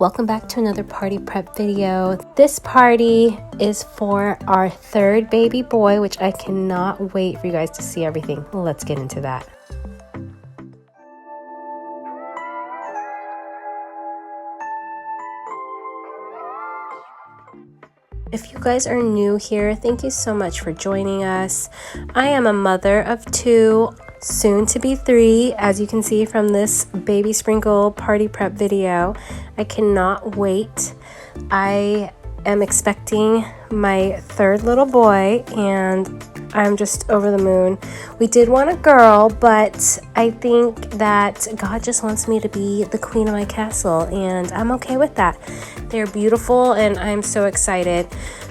Welcome back to another party prep video. This party is for our third baby boy, which I cannot wait for you guys to see everything. Let's get into that. If you guys are new here, thank you so much for joining us. I am a mother of two, soon to be three, as you can see from this baby sprinkle party prep video. I cannot wait. I am expecting my third little boy and I'm just over the moon. We did want a girl, but I think that God just wants me to be the queen of my castle, and I'm okay with that. They're beautiful and I'm so excited.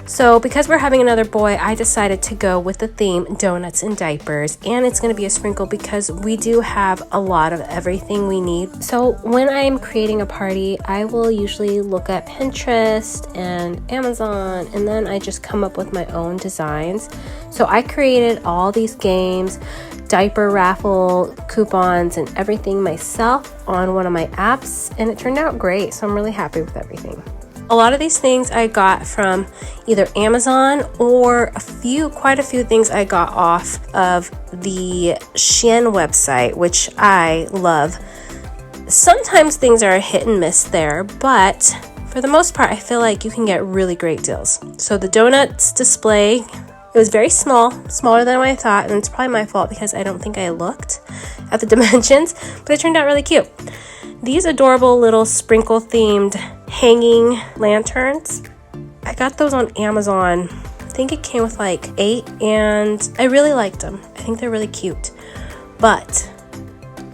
So because we're having another boy, I decided to go with the theme Donuts and Diapers, and it's going to be a sprinkle because we do have a lot of everything we need. So when I'm creating a party, I will usually look at Pinterest and Amazon, and then I just come up with my own designs. So I created all these games, diaper raffle coupons and everything myself on one of my apps, and it turned out great. So I'm really happy with everything. A lot of these things I got from either Amazon or quite a few things I got off of the SAHM website, which I love. Sometimes things are a hit and miss there, but for the most part, I feel like you can get really great deals. So the donuts display, it was very small, smaller than I thought, and it's probably my fault because I don't think I looked at the dimensions, but it turned out really cute. These adorable little sprinkle themed hanging lanterns, I got those on Amazon. I think it came with like 8, and I really liked them. I think they're really cute. But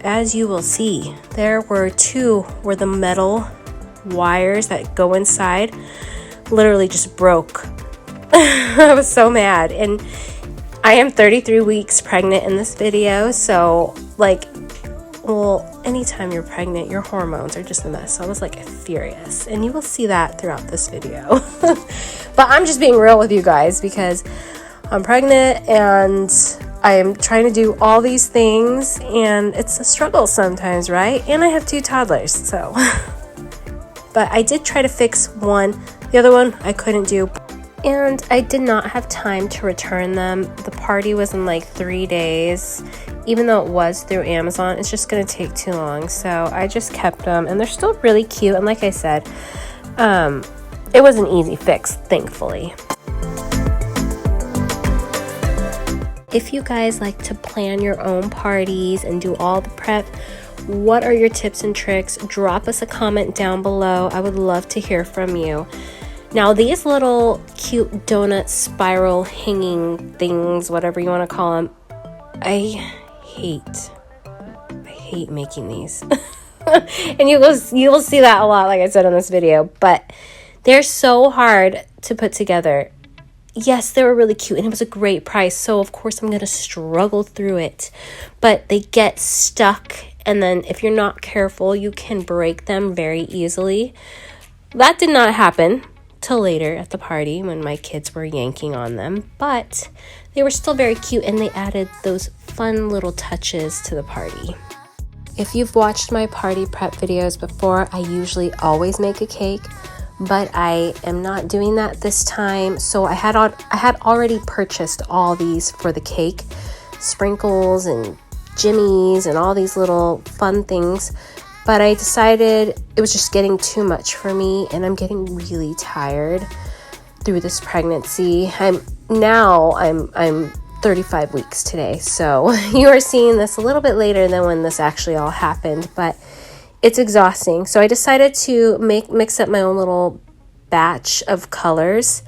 as you will see, there were 2 where the metal wires that go inside literally just broke. I was so mad, and I am 33 weeks pregnant in this video, so anytime you're pregnant, your hormones are just a mess. So I was furious, and you will see that throughout this video. But I'm just being real with you guys because I'm pregnant and I am trying to do all these things, and it's a struggle sometimes, right? And I have 2 toddlers, so. But I did try to fix one. The other one I couldn't do. And I did not have time to return them. The party was in 3 days. Even though it was through Amazon, it's just going to take too long. So I just kept them, and they're still really cute. And like I said, it was an easy fix, thankfully. If you guys like to plan your own parties and do all the prep, what are your tips and tricks? Drop us a comment down below. I would love to hear from you. Now, these little cute donut spiral hanging things, whatever you want to call them, I hate making these. And you will see that a lot, like I said in this video, but they're so hard to put together. Yes, they were really cute and it was a great price, so of course I'm going to struggle through it, but they get stuck, and then if you're not careful, you can break them very easily. That did not happen till later at the party when my kids were yanking on them, but they were still very cute and they added those fun little touches to the party. If you've watched my party prep videos before, I usually always make a cake, but I am not doing that this time. So I had already purchased all these for the cake, sprinkles and jimmies and all these little fun things. But I decided it was just getting too much for me, and I'm getting really tired through this pregnancy. I'm 35 weeks today, so you are seeing this a little bit later than when this actually all happened, but it's exhausting. So I decided to mix up my own little batch of colors,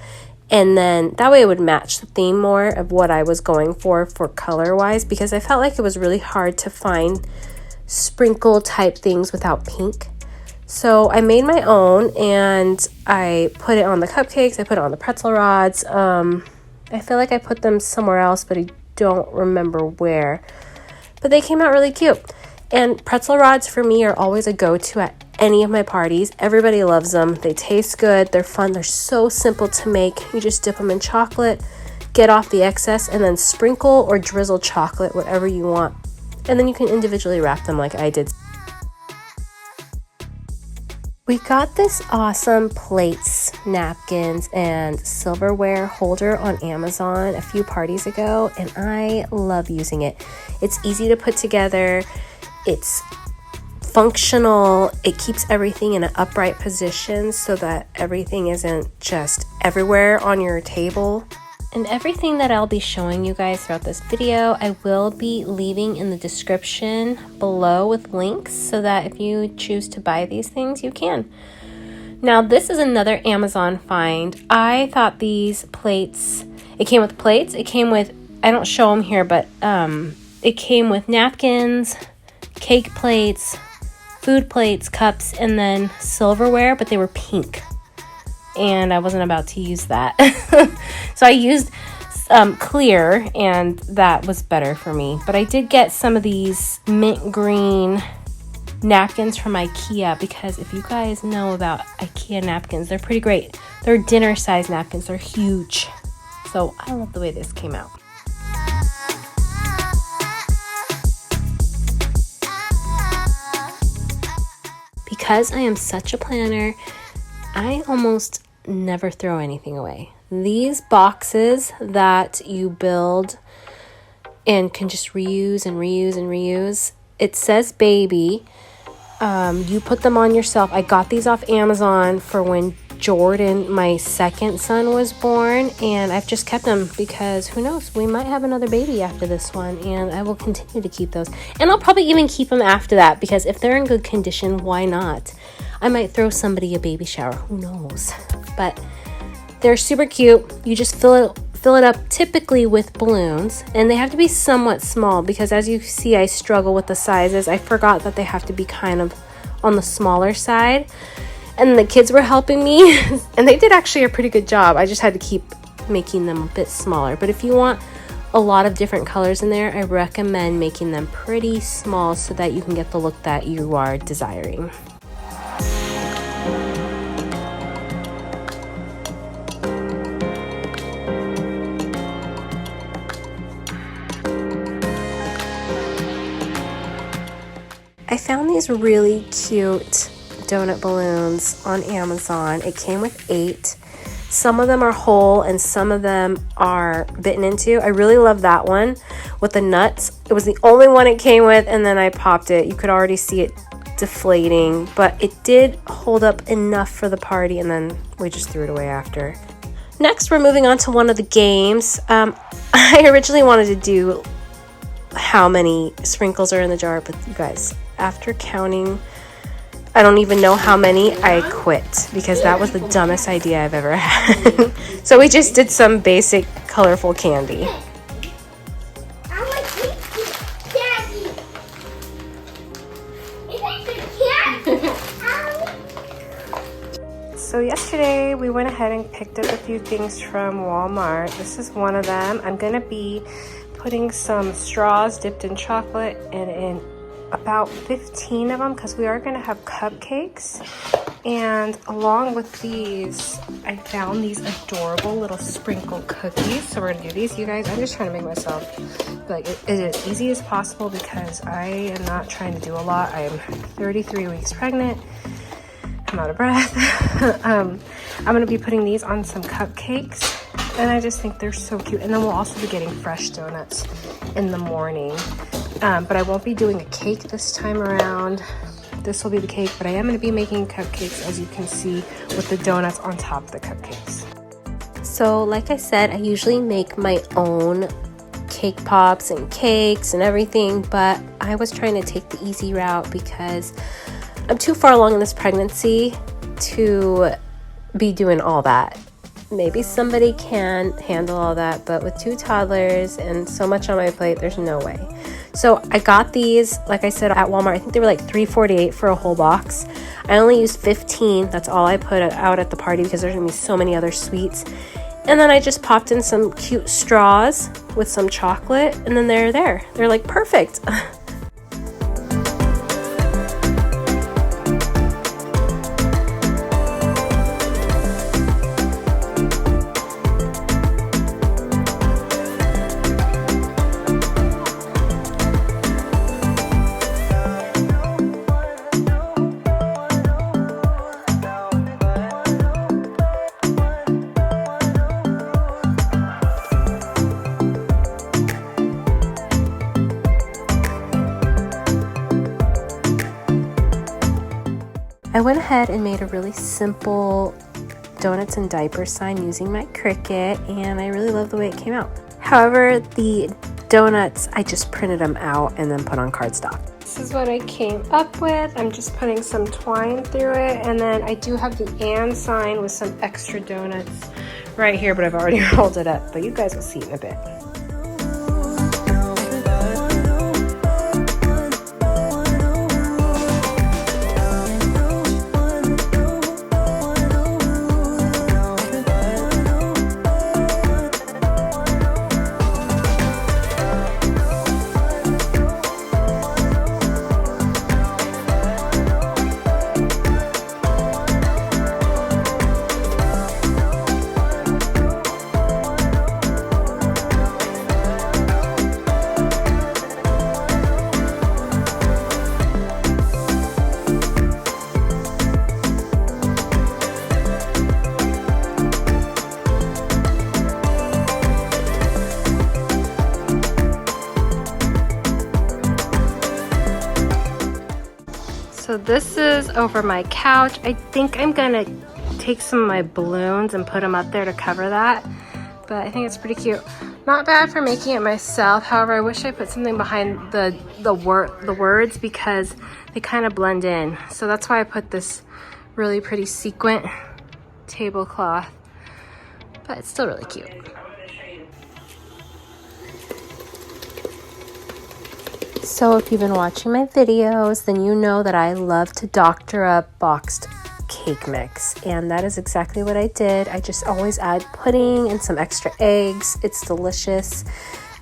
and then that way it would match the theme more of what I was going for color-wise, because I felt like it was really hard to find sprinkle type things without pink. So I made my own, and I put it on the cupcakes, I put it on the pretzel rods. I feel like I put them somewhere else, but I don't remember where. But they came out really cute. And pretzel rods for me are always a go-to at any of my parties. Everybody loves them. They taste good, they're fun, they're so simple to make. You just dip them in chocolate, get off the excess, and then sprinkle or drizzle chocolate, whatever you want. And then you can individually wrap them like I did. We got this awesome plates, napkins, and silverware holder on Amazon a few parties ago, and I love using it. It's easy to put together, it's functional, it keeps everything in an upright position so that everything isn't just everywhere on your table. And everything that I'll be showing you guys throughout this video, I will be leaving in the description below with links so that if you choose to buy these things, you can. Now, this is another Amazon find. I thought these plates, it came with plates, it came with, I don't show them here, but it came with napkins, cake plates, food plates, cups, and then silverware, but they were pink. And I wasn't about to use that. So I used clear, and that was better for me. But I did get some of these mint green napkins from IKEA, because if you guys know about IKEA napkins, they're pretty great. They're dinner size napkins. They're huge. So I love the way this came out. Because I am such a planner, I almost never throw anything away. These boxes that you build and can just reuse and reuse and reuse, it says baby. You put them on yourself. I got these off Amazon for when Jordan, my second son, was born, and I've just kept them because who knows, we might have another baby after this one, and I will continue to keep those. And I'll probably even keep them after that, because if they're in good condition, why not? I might throw somebody a baby shower, who knows? But they're super cute. You just fill it up typically with balloons, and they have to be somewhat small because, as you see, I struggle with the sizes. I forgot that they have to be kind of on the smaller side, and the kids were helping me and they did actually a pretty good job. I just had to keep making them a bit smaller. But if you want a lot of different colors in there, I recommend making them pretty small so that you can get the look that you are desiring. I found these really cute donut balloons on Amazon. It came with 8. Some of them are whole and some of them are bitten into. I really love that one with the nuts. It was the only one it came with, and then I popped it. You could already see it deflating, but it did hold up enough for the party, and then we just threw it away after. Next, we're moving on to one of the games. I originally wanted to do how many sprinkles are in the jar, but you guys, after counting, I don't even know how many, I quit because that was the dumbest idea I've ever had. So we just did some basic colorful candy. So yesterday we went ahead and picked up a few things from Walmart. This is one of them. I'm gonna be putting some straws dipped in chocolate and in about 15 of them because we are going to have cupcakes. And along with these, I found these adorable little sprinkle cookies. So we're going to do these. You guys, I'm just trying to make myself like it as easy as possible because I am not trying to do a lot. I am 33 weeks pregnant. I'm out of breath. I'm going to be putting these on some cupcakes, and I just think they're so cute. And then we'll also be getting fresh donuts in the morning. But I won't be doing a cake this time around. This will be the cake, but I am going to be making cupcakes, as you can see, with the donuts on top of the cupcakes. So like I said, I usually make my own cake pops and cakes and everything, but I was trying to take the easy route because I'm too far along in this pregnancy to be doing all that. Maybe somebody can handle all that, but with 2 toddlers and so much on my plate, there's no way. So I got these, like I said, at Walmart. I think they were like $3.48 for a whole box. I only used 15. That's all I put out at the party because there's gonna be so many other sweets. And then I just popped in some cute straws with some chocolate, and then they're there. They're like perfect. I went ahead and made a really simple Donuts and Diapers sign using my Cricut, and I really love the way it came out. However, the donuts, I just printed them out and then put on cardstock. This is what I came up with. I'm just putting some twine through it, and then I do have the and sign with some extra donuts right here, but I've already rolled it up, but you guys will see in a bit. So this is over my couch. I think I'm gonna take some of my balloons and put them up there to cover that, but I think it's pretty cute. Not bad for making it myself. However, I wish I put something behind the words because they kind of blend in. So that's why I put this really pretty sequin tablecloth, but it's still really cute. So if you've been watching my videos, then you know that I love to doctor up boxed cake mix, and that is exactly what I did. I just always add pudding and some extra eggs. It's delicious.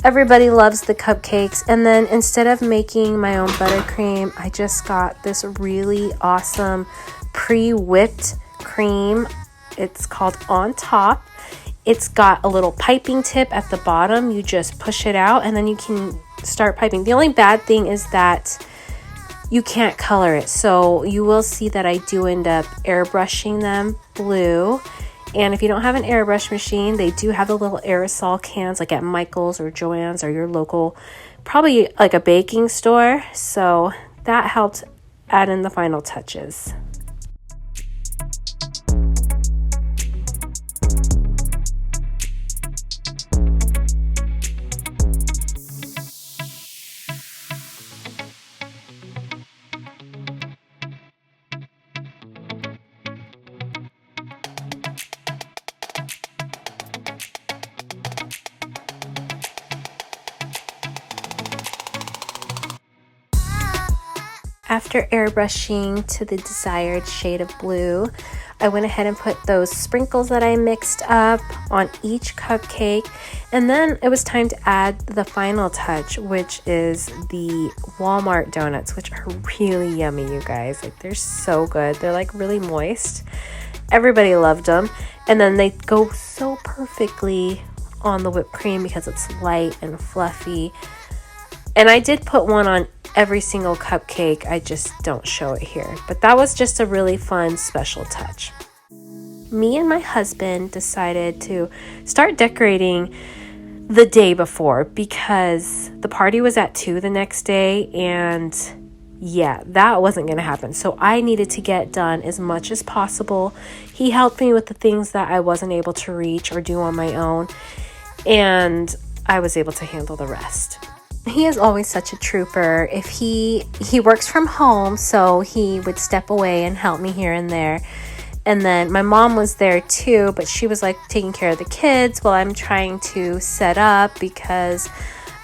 Everybody loves the cupcakes. And then instead of making my own buttercream, I just got this really awesome pre-whipped cream. It's called On Top. It's got a little piping tip at the bottom. You just push it out and then you can start piping. The only bad thing is that you can't color it, so you will see that I do end up airbrushing them blue. And if you don't have an airbrush machine, they do have the little aerosol cans like at Michael's or Joann's or your local, probably like a baking store. So that helped add in the final touches. After airbrushing to the desired shade of blue, I went ahead and put those sprinkles that I mixed up on each cupcake, and then it was time to add the final touch, which is the Walmart donuts, which are really yummy, you guys. Like, they're so good. They're like really moist. Everybody loved them, and then they go so perfectly on the whipped cream because it's light and fluffy. And I did put one on every single cupcake, I just don't show it here, but that was just a really fun special touch. Me and my husband decided to start decorating the day before because the party was at 2 the next day, and yeah, that wasn't going to happen. So I needed to get done as much as possible. He helped me with the things that I wasn't able to reach or do on my own, and I was able to handle the rest. He is always such a trooper. If he works from home, so he would step away and help me here and there. And then my mom was there too, but she was like taking care of the kids while I'm trying to set up because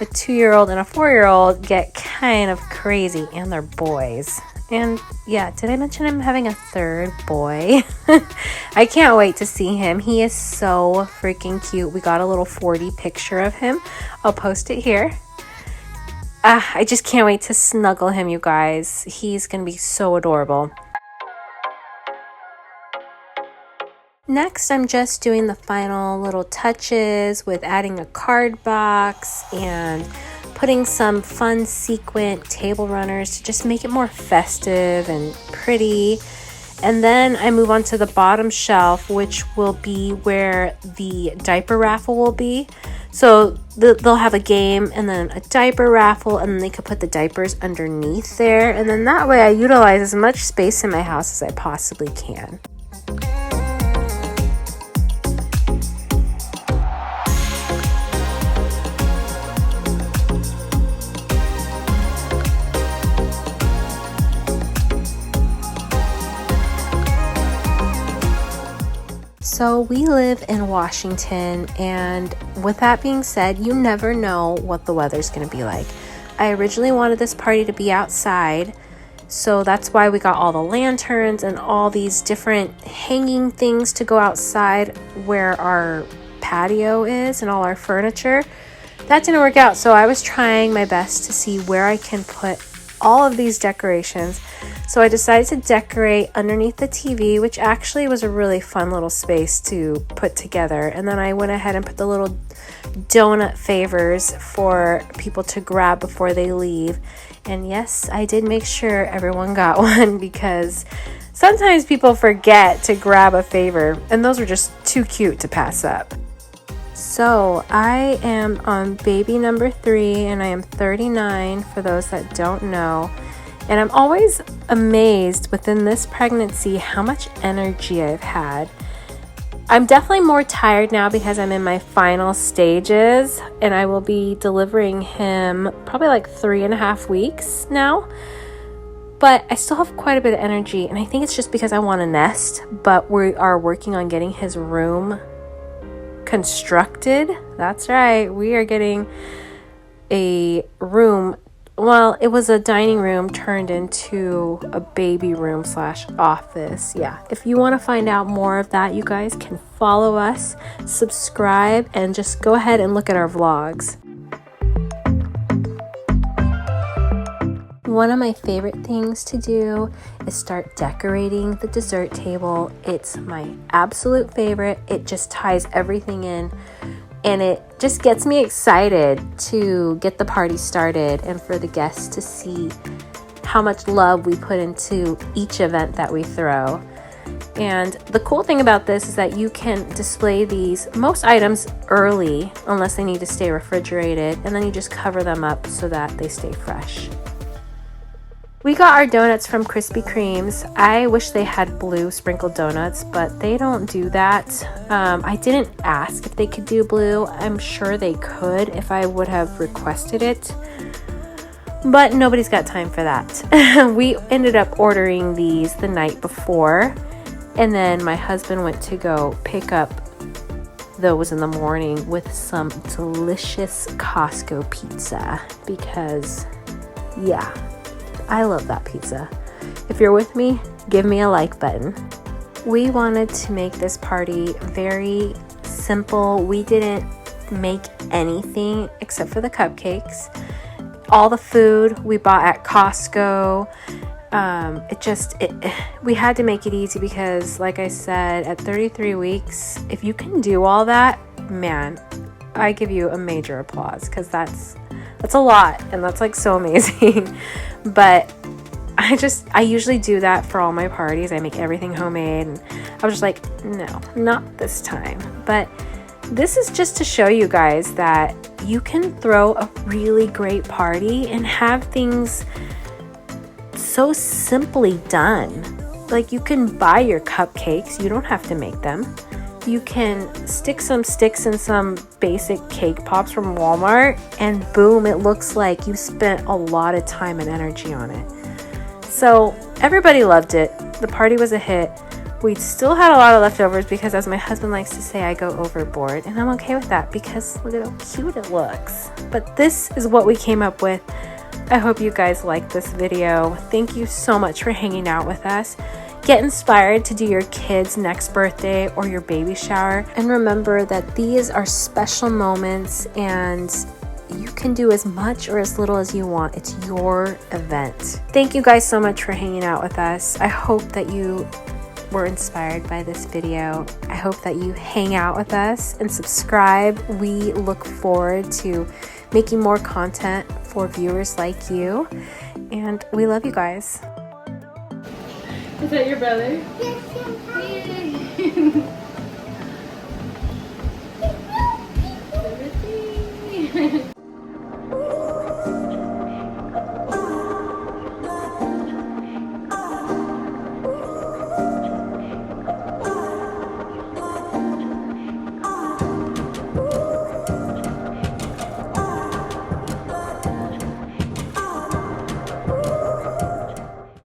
a 2-year-old and a 4-year-old get kind of crazy, and they're boys. And yeah, did I mention I'm having a 3rd boy? I can't wait to see him. He is so freaking cute. We got a little 40 picture of him. I'll post it here. I just can't wait to snuggle him, you guys. He's going to be so adorable. Next, I'm just doing the final little touches with adding a card box and putting some fun sequin table runners to just make it more festive and pretty. And then I move on to the bottom shelf, which will be where the diaper raffle will be. So they'll have a game and then a diaper raffle, and then they could put the diapers underneath there. And then that way I utilize as much space in my house as I possibly can. So we live in Washington, and with that being said, you never know what the weather's going to be like. I originally wanted this party to be outside, so that's why we got all the lanterns and all these different hanging things to go outside where our patio is and all our furniture. That didn't work out, so I was trying my best to see where I can put all of these decorations. So I decided to decorate underneath the TV, which actually was a really fun little space to put together. And then I went ahead and put the little donut favors for people to grab before they leave. And yes, I did make sure everyone got one, because sometimes people forget to grab a favor, and those were just too cute to pass up. So I am on baby number 3, and I am 39 for those that don't know. And I'm always amazed within this pregnancy how much energy I've had. I'm definitely more tired now because I'm in my final stages, and I will be delivering him probably like 3.5 weeks now. But I still have quite a bit of energy, and I think it's just because I want to nest, but we are working on getting his room constructed. That's right, we are getting a room. Well, it was a dining room turned into a baby room / office. Yeah, if you want to find out more of that, you guys can follow us, subscribe, and just go ahead and look at our vlogs. One of my favorite things to do is start decorating the dessert table. It's my absolute favorite. It just ties everything in, and it just gets me excited to get the party started and for the guests to see how much love we put into each event that we throw. And the cool thing about this is that you can display most items early unless they need to stay refrigerated, and then you just cover them up so that they stay fresh. We got our donuts from Krispy Kreme's. I wish they had blue sprinkled donuts, but they don't do that. I didn't ask if they could do blue. I'm sure they could if I would have requested it, but nobody's got time for that. We ended up ordering these the night before, and then my husband went to go pick up those in the morning with some delicious Costco pizza, because yeah, I love that pizza. If you're with me, give me a like button. We wanted to make this party very simple. We didn't make anything except for the cupcakes. All the food we bought at Costco. We had to make it easy because, like I said, at 33 weeks, if you can do all that, man, I give you a major applause, because that's a lot, and that's like so amazing. But I usually do that for all my parties. I make everything homemade, and I was just like, no, not this time. But this is just to show you guys that you can throw a really great party and have things so simply done. Like, you can buy your cupcakes, you don't have to make them. You can stick some sticks in some basic cake pops from Walmart, and boom, it looks like you spent a lot of time and energy on it. So everybody loved it. The party was a hit. We still had a lot of leftovers because, as my husband likes to say, I go overboard, and I'm okay with that because look at how cute it looks. But this is what we came up with. I hope you guys liked this video. Thank you so much for hanging out with us. Get inspired to do your kid's next birthday or your baby shower. And remember that these are special moments, and you can do as much or as little as you want. It's your event. Thank you guys so much for hanging out with us. I hope that you were inspired by this video. I hope that you hang out with us and subscribe. We look forward to making more content for viewers like you, and we love you guys. Is that your brother? Yes, Yay.